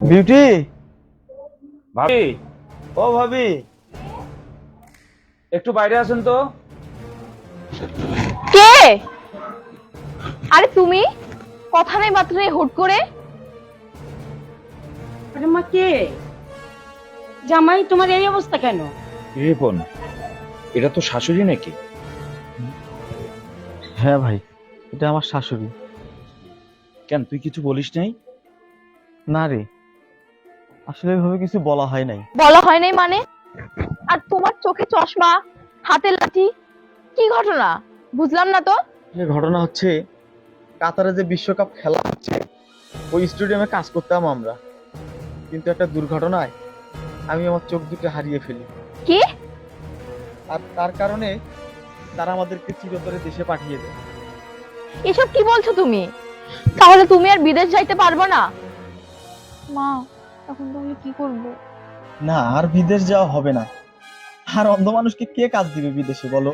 Beauty, ভাবি, ও ভাবি, একটু বাইরে আসেন তো। কে? আরে তুমি, কথা নেই বার্তা নেই হুট করে। আরে মা, কে? জামাই, তোমার এই অবস্থা কেন? রিপন, এটা তো শাশুড়ি নাকি? হ্যাঁ ভাই, এটা আমার শাশুড়ি। কেন তুই কিছু বলিস নাই? না রে, আসলে ওইভাবে কিছু বলা হয় নাই। বলা হয় নাই মানে? আর তোমার চোখে চশমা, হাতে লাঠি, কি ঘটনা? বুঝলাম না তো। যে ঘটনা হচ্ছে, কাতারে যে বিশ্বকাপ খেলা হচ্ছে, ওই স্টেডিয়ামে কাজ করতাম আমরা, কিন্তু একটা দুর্ঘটনায় আমি আমার চোখ দুটো হারিয়ে ফেলি। কি? আর তার কারণে তারা আমাদেরকে চিরতরে দেশে পাঠিয়ে দেয়। এসব কি বলছো তুমি? তাহলে তুমি আর বিদেশ যাইতে পারবে না? মা, এখন তাহলে কি করব? না, আর বিদেশ যাওয়া হবে না। আর অন্ধ মানুষকে কে কাজ দিবে বিদেশে বলো?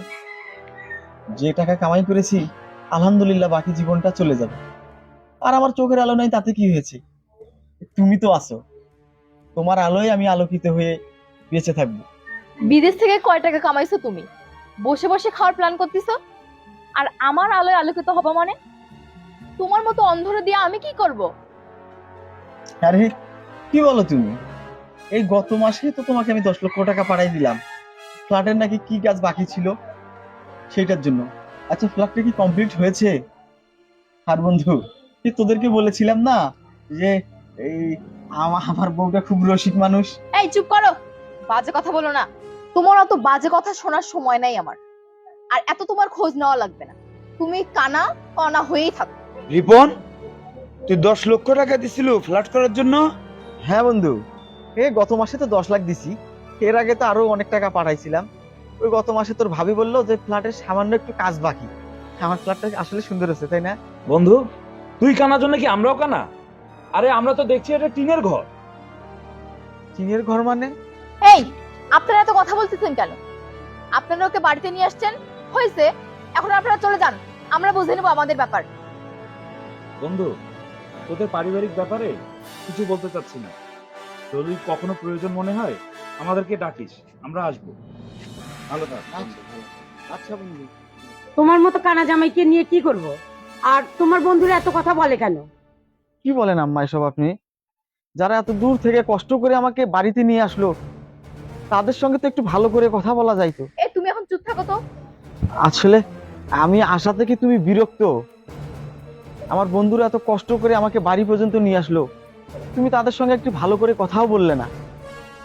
যে টাকা কামাই করেছি, আলহামদুলিল্লাহ, বাকি জীবনটা চলে যাবে। আর আমার চোখের আলো নাই তাতে কি হয়েছে? তুমি তো আছো, তোমার আলোয় আমি আলোকিত হয়ে বেঁচে থাকবো। বিদেশ থেকে কয় টাকা কামাইছো তুমি? বসে বসে খাওয়ার প্ল্যান করতেছো? আর আমার আলোয় আলোকিত হবা মানে? তোমার মতো অন্ধরে দিয়ে আমি কি করব? আরে কি বলো তুমি? এই গত মাসে তো তোমাকে আমি 10 লক্ষ টাকা পাঠাই দিলাম, ফ্ল্যাটের নাকি কি কাজ বাকি ছিল সেইটার জন্য। আচ্ছা, ফ্ল্যাটটা কি কমপ্লিট হয়েছে? আর বন্ধু, তোদেরকে বলেছিলাম না যে এই আমার বউটা খুব রসিক মানুষ। এই চুপ করো, বাজে কথা বলো না। তোমার অত বাজে কথা শোনার সময় নাই আমার। আর এত তোমার খোঁজ নেওয়া লাগবে না। তুমি কানা কনা হয়েই থাকো। রিপন, তুই 10 লক্ষ টাকা দিছিল ফ্ল্যাট করার জন্য? হ্যাঁ বন্ধু, এই গত মাসে তো 10 লাখ দিছি, এর আগে তো আরো অনেক টাকা পাঠাইছিলাম। ওই গত মাসে তোর ভাবি বললো যে ফ্ল্যাটের সামান্য একটু কাজ বাকি। আমার ফ্ল্যাটটা আসলে সুন্দর হচ্ছে, তাই না? বন্ধু, তুই কানার জন্য কি আমরাও কানা? আরে আমরা তো দেখছি এটা টিনের ঘর। চীনের ঘর মানে? এই, আপনারা এত কথা বলতেছেন কেন? আপনারা ওকে বাড়িতে নিয়ে আসছেন, হয়েছে। এখন আপনারা চলে যান, আমরা বুঝে নেবো আমাদের ব্যাপার। বন্ধু, তোদের পারিবারিক ব্যাপারে কিছু বলতে চাচ্ছি না। যদি কখনো প্রয়োজন মনে হয় আমাদেরকে ডাকিস, আমরা আসবো। ভালো থাক। আচ্ছা বন্ধু। তোমার মতো কানা জামাইকে নিয়ে কি করব? আর তোমার বন্ধুরা এত কথা বলে কেন? কি বলেন আম্মা এসব আপনি? যারা এত দূর থেকে কষ্ট করে আমাকে বাড়িতে নিয়ে আসলো, তাদের সঙ্গে তো একটু ভালো করে কথা বলা যাইতো। এই তুমি এখন চুপ থাকো তো। আসলে আমি আশা থেকে তুমি বিরক্ত। আমার বন্ধুরা এত কষ্ট করে আমাকে বাড়ি পর্যন্ত নিয়ে আসলো, তুমি তাদের সঙ্গে একটু ভালো করে কথাও বললে না।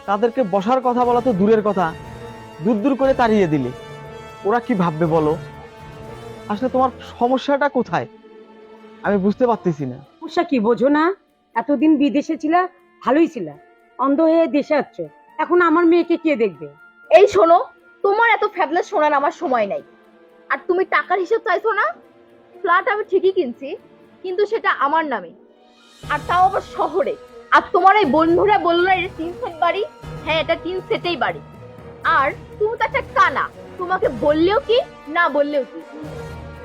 তাদেরকে বসার কথা বলা তো দূরের কথা, দূর দূর করে তাড়িয়ে দিলে। ওরা কি ভাববে বলো? আসলে তোমার সমস্যাটা কোথায় আমি বুঝতে পারতেছি না। সমস্যা কি বোঝো না? এতদিন বিদেশে ছিলা, ভালোই ছিলা, অন্ধ হয়ে দেশে আসছো, এখন আমার মেয়েকে কে দেখবে? এই শোনো, তোমার এত ফ্যাবলেস শোনার আমার সময় নাই। আর তুমি টাকার হিসাব চাইছো না? ফ্ল্যাট আমি ঠিকই কিনছি, কিন্তু সেটা আমার নামে, আর তাও আবার শহরে। আর তোমার এই বন্ধুরা বললো না এটা 3 সেট বাড়ি। হ্যাঁ, এটা 3 সেটেই বাড়ি। আর তুমি তো একটা কানা, তোমাকে বললেও কি না বললেও কি,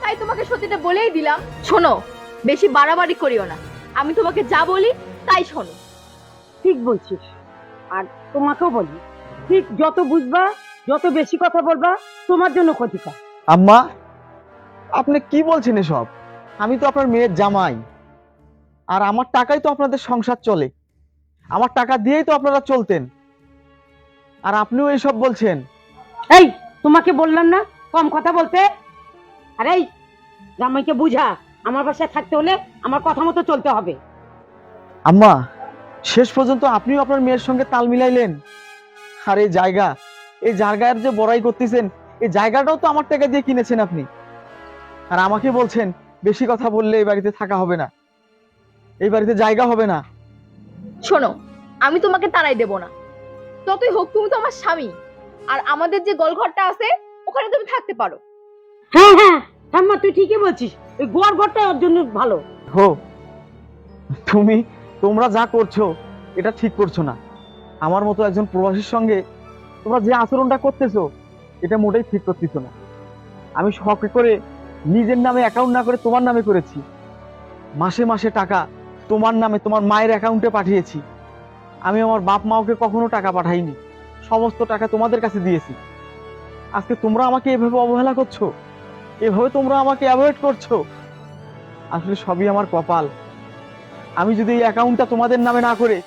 তাই তোমাকে সত্যিটা বলেই দিলাম। শোনো, বেশি বাড়াবাড়ি করিও না। আমি তোমাকে যা বলি তাই শোনো। ঠিক বলছিস। আর তোমাকেও বলি, ঠিক যত বুঝবা, যত বেশি কথা বলবা, তোমার জন্য ক্ষতিকর। আম্মা, আপনি কি বলছেন এসব? আমি তো আপনার মেয়ের জামাই, আর আমার টাকাই তো আপনাদের সংসার চলে। আমার টাকা দিয়েই তো আপনারা চলতেন, আর আপনিও এসব বলছেন? এই, তোমাকে বললাম না কম কথা বলতে? আরে এই, জামাইকে বুঝা, আমার বাসায় থাকতে হলে আমার কথা মতো চলতে হবে। আম্মা, শেষ পর্যন্ত আপনিও আপনার মেয়ের সঙ্গে তাল মিলাইলেন। আর এই জায়গার যে বড়াই করতেছেন, এই জায়গাটাও তো আমার টাকা দিয়ে কিনেছেন আপনি। আর আমাকে বলছেন বেশি কথা বললে এই বাড়িতে থাকা হবে না, এই বাড়িতে জায়গা হবে না। শোনো, আমি তোমাকে তাড়াই দেব না। যতই হোক তুমি তো আমার স্বামী। আর আমাদের যে গোলঘরটা আছে, ওখানে তুমি থাকতে পারো। হ্যাঁ হ্যাঁ, ঠাম্মা তুই ঠিকই বলছিস, ওই গোয়ার ঘরটা ওর জন্য ভালো। হো, তোমরা যা করছো এটা ঠিক করছো না। আমার মতো একজন প্রবাসীর সঙ্গে তোমরা যে আচরণটা করতেছো, এটা মোটেই ঠিক করতেছো না। আমি শখ করে নিজের নামে অ্যাকাউন্ট না করে তোমার নামে করেছি। মাসে মাসে টাকা তোমার নামে তোমার মায়ের অ্যাকাউন্টে পাঠিয়েছি। আমি আমার বাপ মাওকে কখনো টাকা পাঠাইনি, সমস্ত টাকা তোমাদের কাছে দিয়েছি। আজকে তোমরা আমাকে এভাবে অবহেলা করছো, এভাবে তোমরা আমাকে অ্যাভয়েড করছো। আসলে সবই আমার কপাল। আমি যদি এই অ্যাকাউন্টটা তোমাদের নামে না করে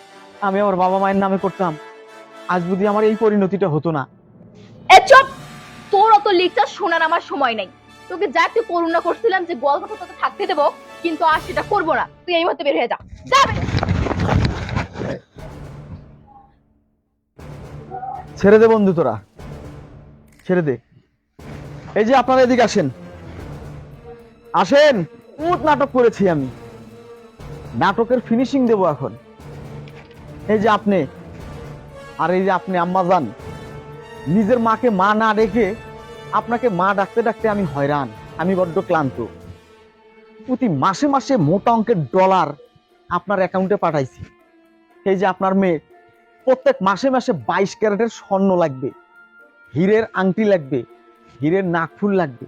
আমি আমার বাবা মায়ের নামে করতাম, আজ বুঝি আমার এই পরিণতিটা হতো না। এ চুপ! তোর অত লেকচার শোনার আমার সময় নাই। তোকে যা একটু করুণা করছিলাম যে গল্প তোকে থাকতে দেবো, কিন্তু আর সেটা করবো না। তুই এই মুহূর্তে বের হয়ে যা, যা বের হয়ে। ছেড়ে দে বন্ধু, তোরা ছেড়ে দে। এই যে আপনারা এদিকে আসেন, আসেন। উট নাটক করেছি আমি, নাটকের ফিনিশিং দেব এখন। এই যে আপনি, আর এই যে আপনি আম্মাজান, নিজের মাকে মা না ডেকে আপনাকে মা ডাকতে ডাকতে আমি হয়রান, আমি বড্ড ক্লান্ত। প্রতি মাসে মাসে মোটা অঙ্কের ডলার আপনার অ্যাকাউন্টে পাঠাইছি। এই যে আপনার মেয়ে, প্রত্যেক মাসে মাসে 22 ক্যারেটের স্বর্ণ লাগবে, হীরের আংটি লাগবে, হীরের নাকফুল লাগবে।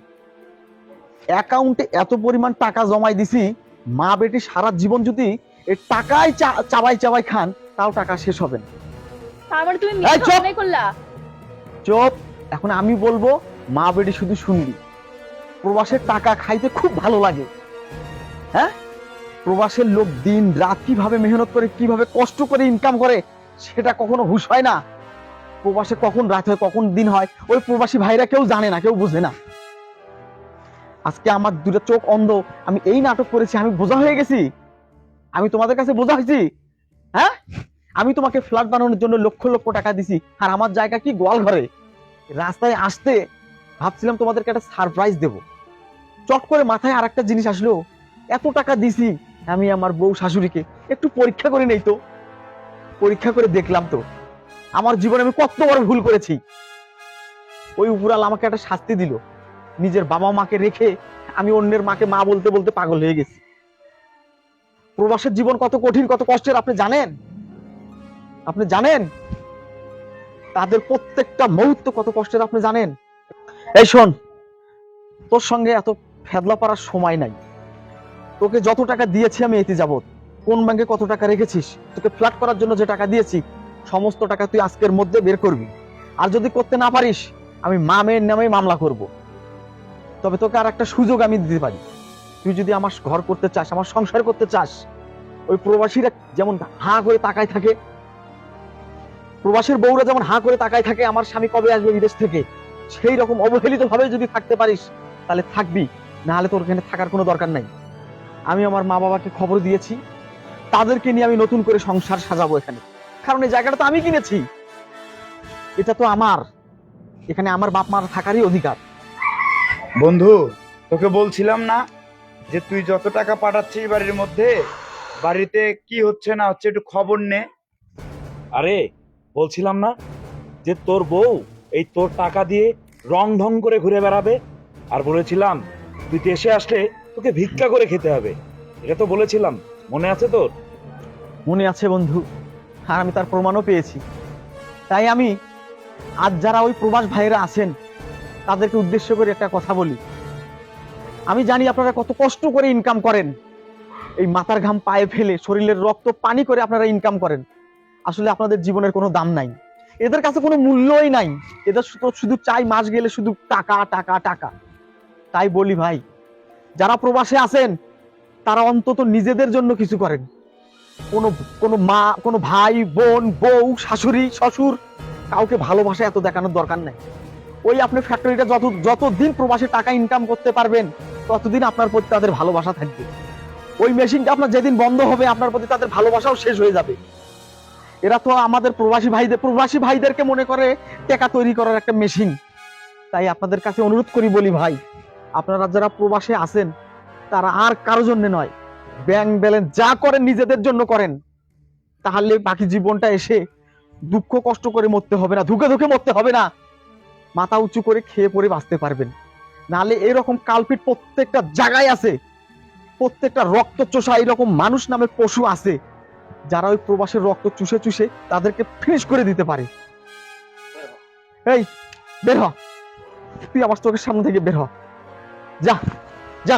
অ্যাকাউন্টে এত পরিমাণ টাকা জমাই দিছি, মা বেটি সারা জীবন যদি এই টাকায় চাবাই চাবাই খান, তাও টাকা শেষ হবে না। তার মানে তুমি এই মিথ্যা চুপ! অভিনয় করলা? চুপ! এখন আমি বলবো, মা বেটি শুধু শুনবি। প্রবাসের টাকা খাইতে খুব ভালো লাগে। হ্যাঁ, প্রবাসের লোক দিন রাত কিভাবে মেহনত করে, কিভাবে কষ্ট করে ইনকাম করে, সেটা কখনো হুঁশ হয় না। প্রবাসে কখন রাত হয়, কখন দিন হয়, ওই প্রবাসী ভাইরা কেউ জানে না, কেউ বুঝে না। আজকে আমার দুটো চোখ অন্ধ, আমি এই নাটক করেছি, আমি বোঝা হয়ে গেছি। আমি তোমাদের কাছে বোঝা হয়েছি? হ্যাঁ, আমি তোমাকে ফ্ল্যাট বানানোর জন্য লক্ষ লক্ষ টাকা দিছি, আর আমার জায়গা কি গোয়াল ঘরে। রাস্তায় আসতে ভাবছিলাম তোমাদেরকে একটা সারপ্রাইজ দেব, চট করে মাথায় আর একটা জিনিস আসলো, এত টাকা দিছি, আমি আমার বউ শাশুড়িকে একটু পরীক্ষা করে নেই তো। পরীক্ষা করে দেখলাম তো আমার জীবনে আমি কত বড় ভুল করেছি। ওই উপরাল আমাকে একটা শাস্তি দিল। নিজের বাবা মাকে রেখে আমি অন্যের মাকে মা বলতে বলতে পাগল হয়ে গেছি। প্রবাসের জীবন কত কঠিন, কত কষ্টের আপনি জানেন? আপনি জানেন তাদের প্রত্যেকটা মুহূর্ত কত কষ্টের আপনি জানেন? এই শোন, তোর সঙ্গে এত ফেদলা পারার সময় নাই। তোকে যত টাকা দিয়েছি আমি এতে যাবত, কোন ব্যাংকে কত টাকা রেখেছিস, তোকে ফ্ল্যাট করার জন্য যে টাকা দিয়েছি, সমস্ত টাকা তুই আজকের মধ্যে বের করবি। আর যদি করতে না পারিস, আমি মা মেয়ের নামে মামলা করব। তবে তোকে আর একটা সুযোগ আমি দিতে পারি। তুই যদি আমার ঘর করতে চাস, আমার সংসার করতে চাস, ওই প্রবাসীরা যেমন হাঁ করে তাকায় থাকে, প্রবাসীর বউরা যেমন হাঁ করে তাকায় থাকে আমার স্বামী কবে আসবে বিদেশ থেকে, সেই রকম অবহেলিত ভাবে যদি থাকতে পারিস তাহলে থাকবি, না হলে তোর এখানে থাকার কোনো দরকার নাই। আমি আমার মা বাবাকে খবর দিয়েছি, তাদেরকে নিয়ে আমি নতুন করে সংসার সাজাবো এখানে, কারণ এই জায়গাটা তো আমি কিনেছি, এটা তো আমার, এখানে আমার বাপ মার থাকারই অধিকার। বন্ধু, তোকে বলছিলাম না যে তুই যত টাকা পাঠাচ্ছিস বাড়ির মধ্যে, বাড়িতে কি হচ্ছে না হচ্ছে একটু খবর নে। আরে বলছিলাম না যে তোর বউ এই তোর টাকা দিয়ে রং ঢং করে ঘুরে বেড়াবে, আর বলেছিলাম তুই দেশে আসলে তোকে ভিক্ষা করে খেতে হবে, এটা তো বলেছিলাম, মনে আছে তোর? মনে আছে বন্ধু, আর আমি তার প্রমাণও পেয়েছি। তাই আমি আজ যারা ওই প্রবাস ভাইয়েরা আছেন তাদেরকে উদ্দেশ্য করে একটা কথা বলি। আমি জানি আপনারা কত কষ্ট করে ইনকাম করেন, এই মাথার ঘাম পায়ে ফেলে শরীরের রক্ত পানি করে আপনারা ইনকাম করেন। আসলে আপনাদের জীবনের কোনো দাম নাই, এদের কাছে কোনো মূল্যই নাই। এদের শুধু চাই মাস গেলে শুধু টাকা টাকা টাকা। তাই বলি ভাই, যারা প্রবাসে আছেন তারা অন্তত নিজেদের জন্য কিছু করেন। কোনো কোনো মা, কোনো ভাই বোন, বউ, শাশুড়ি, শ্বশুর, কাউকে ভালোবাসা এত দেখানোর দরকার নাই। ওই আপনি ফ্যাক্টরিটা যতদিন প্রবাসী টাকা ইনকাম করতে পারবেন, ততদিন আপনার প্রতি তাদের ভালোবাসা থাকবে। ওই মেশিনটা আপনার যেদিন বন্ধ হবে, আপনার প্রতি তাদের ভালোবাসাও শেষ হয়ে যাবে। এরা তো আমাদের প্রবাসী ভাইদেরকে মনে করে টাকা তৈরি করার একটা মেশিন। তাই আপনাদের কাছে অনুরোধ করি, বলি ভাই, আপনারা যারা প্রবাসে আছেন তারা আর কারোর জন্য নয়, ব্যাংক ব্যালেন্স যা করেন নিজেদের জন্য করেন, তাহলে বাকি জীবনটা এসে দুঃখ কষ্ট করে মরতে হবে না, ধুকে ধুকে মরতে হবে না, মাথা উঁচু করে খেয়ে পরে বাঁচতে পারবেন। নাহলে এরকম কালপিট প্রত্যেকটা জায়গায় আছে, প্রত্যেকটা রক্ত চোষা এরকম মানুষ নামে পশু আছে, যারা ওই প্রবাসের রক্ত চুষে চুষে তাদেরকে ফিনিশ করে দিতে পারে। এই বের হ, তুই আমার চোখের সামনে থেকে বের হ, যা যা।